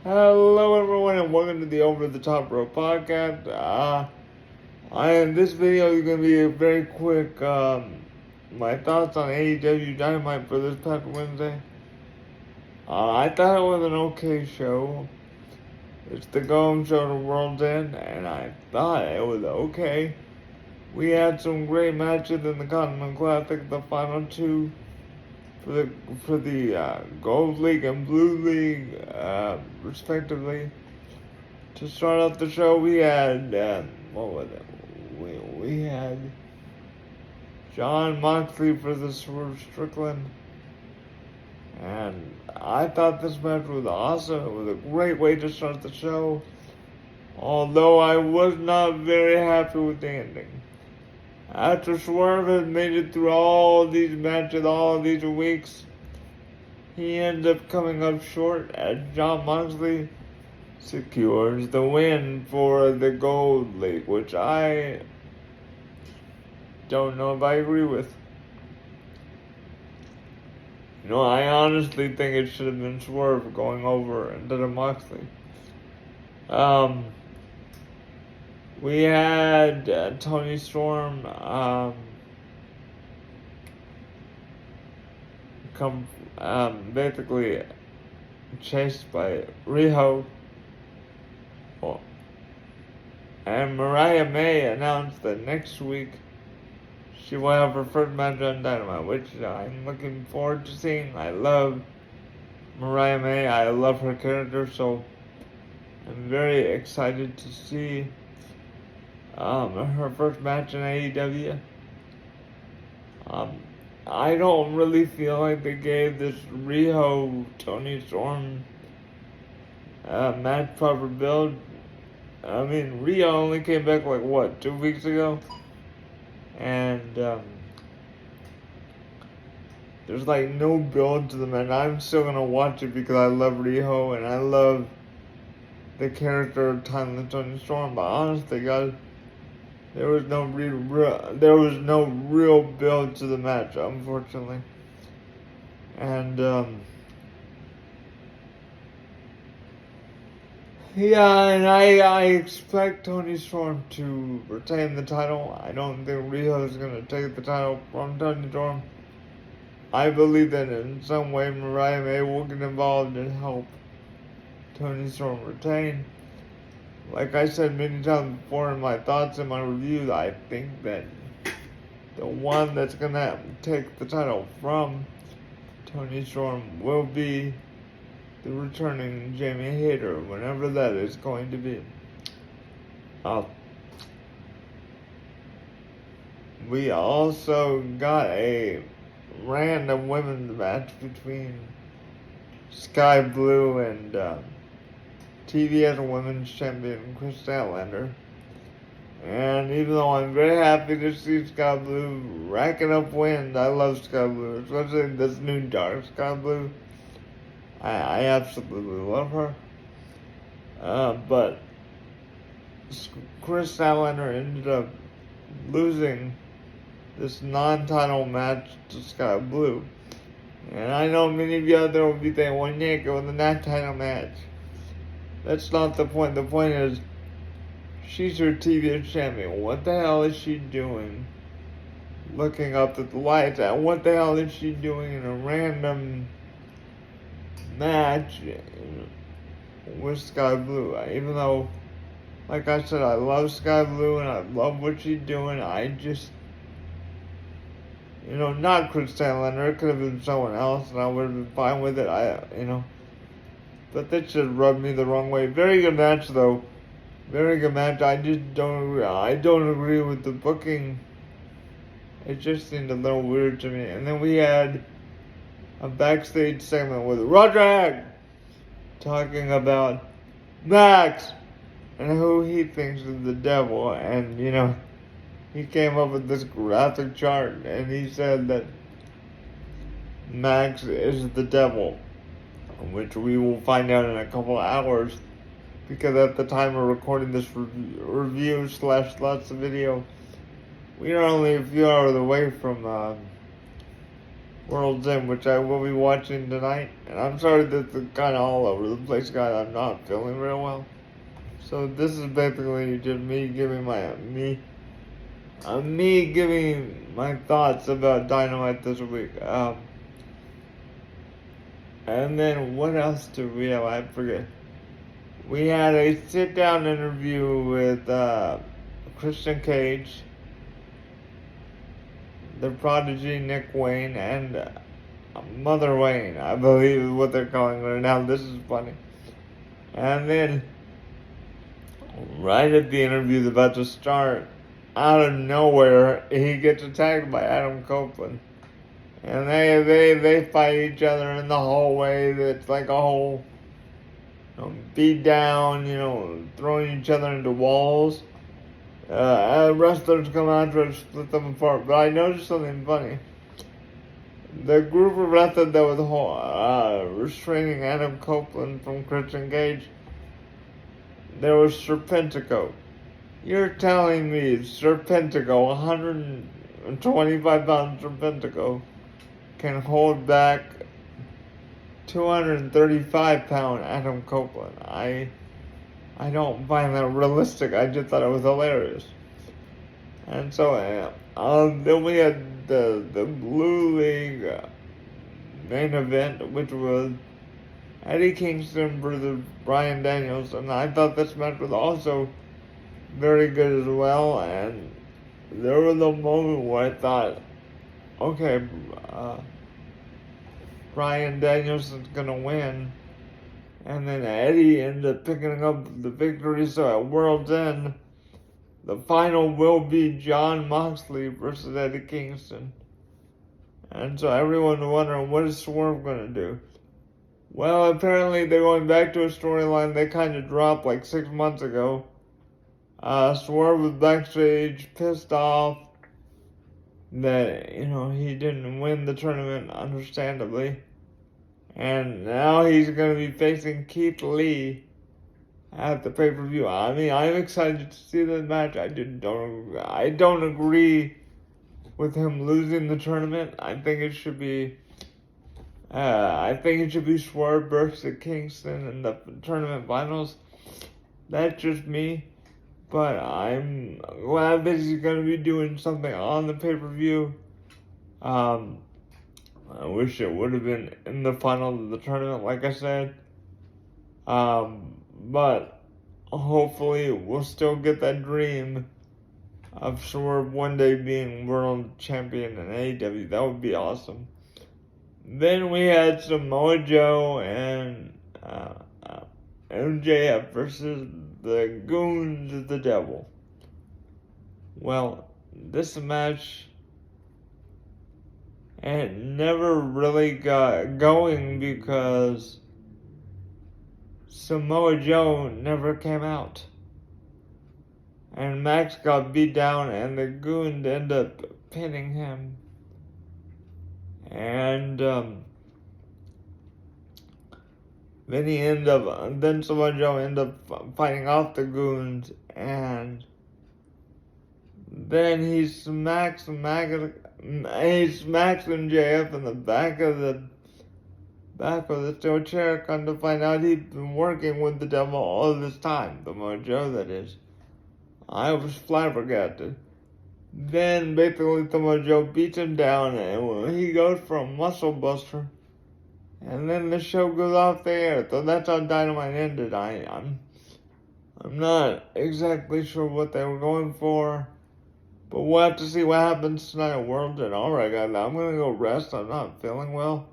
Hello everyone and welcome to the Over the Top Rope podcast. This video is going to be a very quick, my thoughts on AEW Dynamite for this past Wednesday. I thought it was an okay show. It's the go-home show to World's End, and I thought it was okay. We had some great matches in the Continental Classic, the final two for the Gold League and Blue League, respectively. To start off the show, we had what was it? We had John Moxley versus Swerve Strickland, and I thought this match was awesome. It was a great way to start the show, although I was not very happy with the ending. After Swerve had made it through all these matches, all these weeks, he ends up coming up short as John Moxley secures the win for the Gold League, which I don't know if I agree with. I honestly think it should have been Swerve going over instead of Moxley. We had Tony Storm come basically chased by Riho. And Mariah May announced that next week she will have her first match on Dynamite, which I'm looking forward to seeing. I love Mariah May. I love her character, so I'm very excited to see her first match in AEW. I don't really feel like they gave this Riho Tony Storm match proper build. I mean, Riho only came back 2 weeks ago? And there's no build to the match. I'm still gonna watch it because I love Riho and I love the character of Tony Storm, but honestly, guys, there was no real build to the match, unfortunately. And I expect Tony Storm to retain the title. I don't think Riho is going to take the title from Tony Storm. I believe that in some way Mariah May will get involved and help Tony Storm retain. Like I said many times before in my thoughts and my reviews, I think that the one that's going to take the title from Tony Storm will be the returning Jamie Hayter, whenever that is going to be. We also got a random women's match between Sky Blue and TBS Women's Champion Chris Statlander. And even though I'm very happy to see Sky Blue racking up wins, I love Sky Blue, especially this new dark Sky Blue. I absolutely love her. But Chris Statlander ended up losing this non-title match to Sky Blue. And I know many of you out there will be thinking, well, Nick, it was a non-title match. That's not the point. The point is, she's her TBS champion. What the hell is she doing looking up at the lights? And what the hell is she doing in a random match with Sky Blue? Even though, like I said, I love Sky Blue and I love what she's doing, I just, not Chris Statlander. It could have been someone else and I would have been fine with it. But that just rubbed me the wrong way. Very good match, though. Very good match. I just don't agree. I don't agree with the booking. It just seemed a little weird to me. And then we had a backstage segment with Roderick talking about Max and who he thinks is the devil. And, he came up with this graphic chart and he said that Max is the devil, which we will find out in a couple of hours, because at the time of recording this review / lots of video, we are only a few hours away from World's End, which I will be watching tonight. And I'm sorry that it's kind of all over the place, guys. I'm not feeling real well. So this is basically just me giving me giving my thoughts about Dynamite this week. And then what else did we have? I forget. We had a sit-down interview with Christian Cage, the prodigy Nick Wayne, and Mother Wayne, I believe is what they're calling her now. This is funny. And then, right at the interview's about to start, out of nowhere, he gets attacked by Adam Copeland. And they fight each other in the hallway. It's like a whole beat down, throwing each other into walls. Wrestlers come out to split them apart. But I noticed something funny. The group of wrestlers that was restraining Adam Copeland from Christian Cage, there was Serpentico. You're telling me Serpentico, 125 pound Serpentico, can hold back 235 pound Adam Copeland? I don't find that realistic. I just thought it was hilarious. And so then we had the Blue League main event, which was Eddie Kingston versus Bryan Danielson. I thought this match was also very good as well. And there was a moment where I thought, okay, Bryan Danielson's gonna win. And then Eddie ended up picking up the victory. So at World's End, the final will be Jon Moxley versus Eddie Kingston. And so everyone's wondering, what is Swerve going to do? Well, apparently they're going back to a storyline they kind of dropped like 6 months ago. Swerve was backstage pissed off that, he didn't win the tournament, understandably. And now he's going to be facing Keith Lee at the pay-per-view. I mean, I'm excited to see that match. I don't agree with him losing the tournament. I think it should be Swerve versus Kingston in the tournament finals. That's just me. But I'm glad that he's going to be doing something on the pay-per-view. I wish it would have been in the final of the tournament, like I said. But hopefully we'll still get that dream of Swerve one day being world champion in AEW. That would be awesome. Then we had Samoa Joe and MJF versus the Goons of the Devil. Well, this match, it never really got going because Samoa Joe never came out. And Max got beat down and the Goons ended up pinning him. And then Samoa Joe ended up fighting off the Goons, and then he smacks MJF in the back of the steel chair. Come to find out he'd been working with the devil all this time, Samoa Joe, that is. I was flabbergasted. Then basically Samoa Joe beats him down, and he goes for a muscle buster. And then the show goes off the air. So that's how Dynamite ended. I'm not exactly sure what they were going for, but we'll have to see what happens tonight at World's End. Alright guys, I'm gonna go rest. I'm not feeling well.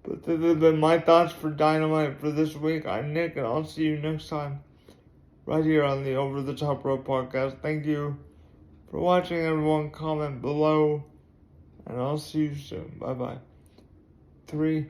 But this has been my thoughts for Dynamite for this week. I'm Nick, and I'll see you next time right here on the Over the Top Rope podcast. Thank you for watching, everyone. Comment below, and I'll see you soon. Bye bye. 3